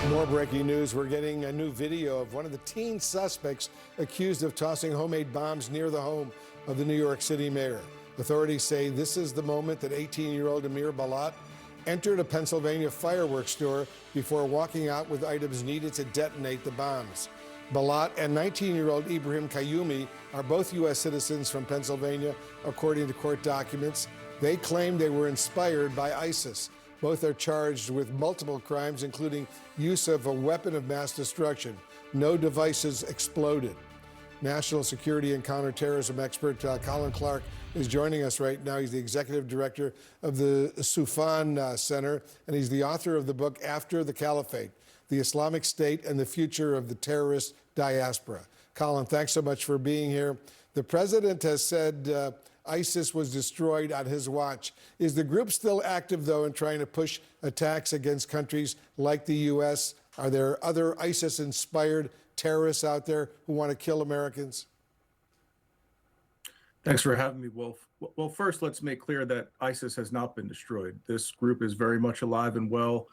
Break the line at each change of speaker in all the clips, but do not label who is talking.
More breaking news. We're getting a new video of one of the teen suspects accused of tossing homemade bombs near the home of the New York City mayor. Authorities say this is the moment that 18-year-old Amir Balat entered a Pennsylvania fireworks store before walking out with items needed to detonate the bombs. Balat and 19-year-old Ibrahim Kayumi are both U.S. citizens from Pennsylvania, according to court documents. They claim they were inspired by ISIS. Both are charged with multiple crimes, including use of a weapon of mass destruction. No devices exploded. National security and counterterrorism expert Colin Clarke is joining us right now. He's the executive director of the Soufan Center, and he's the author of the book After the Caliphate, The Islamic State and the Future of the Terrorist Diaspora. Colin, thanks so much for being here. The president has said ISIS was destroyed on his watch. Is the group still active, though, in trying to push attacks against countries like the U.S.? Are there other ISIS-inspired terrorists out there who want to kill Americans?
Thanks for having me, Wolf. Well, first, let's make clear that ISIS has not been destroyed. This group is very much alive and well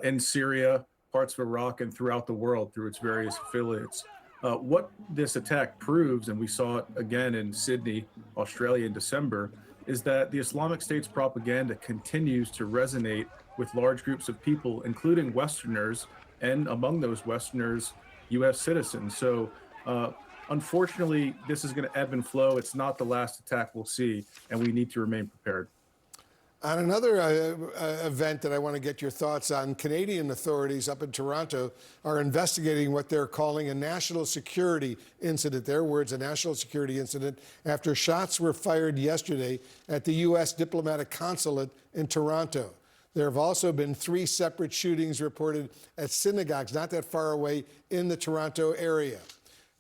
in Syria, parts of Iraq, and throughout the world through its various affiliates. What this attack proves, and we saw it again in Sydney, Australia in December, is that the Islamic State's propaganda continues to resonate with large groups of people, including Westerners, and among those Westerners, U.S. citizens. So unfortunately, this is going to ebb and flow. It's not the last attack we'll see, and we need to remain prepared.
On another event that I want to get your thoughts on, Canadian authorities up in Toronto are investigating what they're calling a national security incident. Their words, a national security incident, after shots were fired yesterday at the U.S. diplomatic consulate in Toronto. There have also been 3 separate shootings reported at synagogues not that far away in the Toronto area.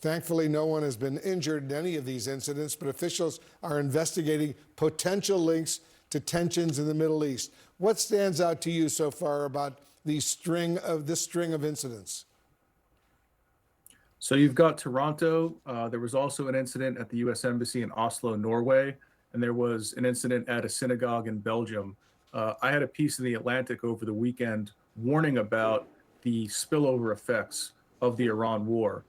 Thankfully, no one has been injured in any of these incidents, but officials are investigating potential links to tensions in the Middle East. What stands out to you so far about this string of incidents?
So you've got Toronto. There was also an incident at the U.S. Embassy in Oslo, Norway, and there was an incident at a synagogue in Belgium. I had a piece in The Atlantic over the weekend warning about the spillover effects of the Iran war.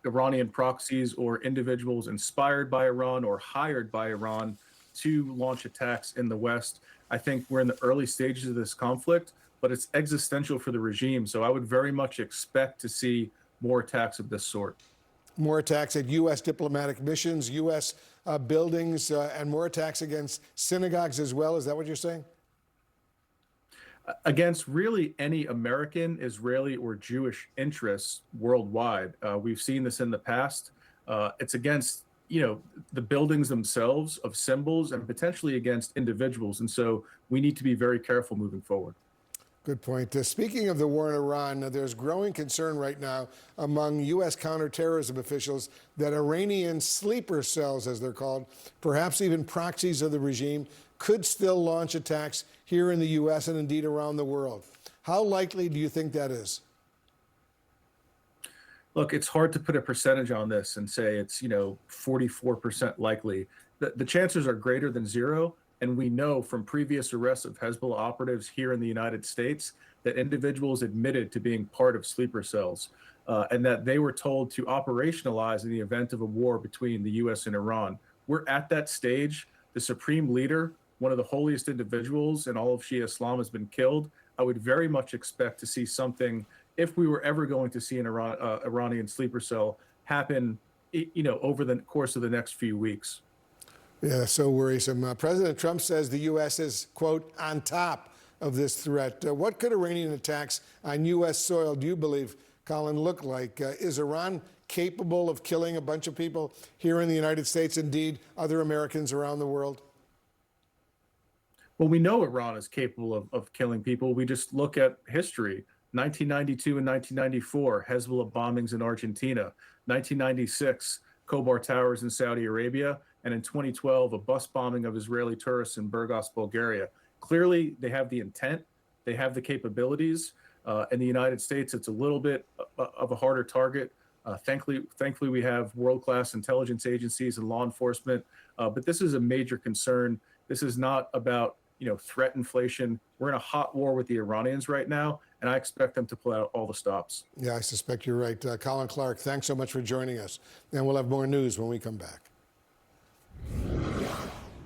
Iranian proxies or individuals inspired by Iran or hired by Iran to launch attacks in the West. I think we're in the early stages of this conflict, but it's existential for the regime. So I would very much expect to see more attacks of this sort.
More attacks at U.S. diplomatic missions, U.S. Buildings, and more attacks against synagogues as well. Is that what you're saying?
Against really any American, Israeli, or Jewish interests worldwide. We've seen this in the past. It's against the buildings themselves of symbols and potentially against individuals. And so we need to be very careful moving forward.
Good point. Speaking of the war in Iran, there's growing concern right now among U.S. counterterrorism officials that Iranian sleeper cells, as they're called, perhaps even proxies of the regime, could still launch attacks here in the U.S. and indeed around the world. How likely do you think that is?
Look, it's hard to put a percentage on this and say it's 44% likely. The chances are greater than 0. And we know from previous arrests of Hezbollah operatives here in the United States that individuals admitted to being part of sleeper cells and that they were told to operationalize in the event of a war between the U.S. and Iran. We're at that stage. The supreme leader, one of the holiest individuals in all of Shia Islam, has been killed. I would very much expect to see something, if we were ever going to see an Iranian sleeper cell happen, over the course of the next few weeks.
Yeah, so worrisome. President Trump says the U.S. is, quote, on top of this threat. What could Iranian attacks on U.S. soil, do you believe, Colin, look like? Is Iran capable of killing a bunch of people here in the United States, indeed other Americans around the world?
Well, we know Iran is capable of killing people. We just look at history. 1992 and 1994, Hezbollah bombings in Argentina. 1996, Khobar Towers in Saudi Arabia. And in 2012, a bus bombing of Israeli tourists in Burgos, Bulgaria. Clearly, they have the intent. They have the capabilities. In the United States, it's a little bit of a harder target. Thankfully, we have world-class intelligence agencies and law enforcement. But this is a major concern. This is not about threat inflation. We're in a hot war with the Iranians right now, and I expect them to pull out all the stops.
Yeah, I suspect you're right. Colin Clarke, thanks so much for joining us. And we'll have more news when we come back.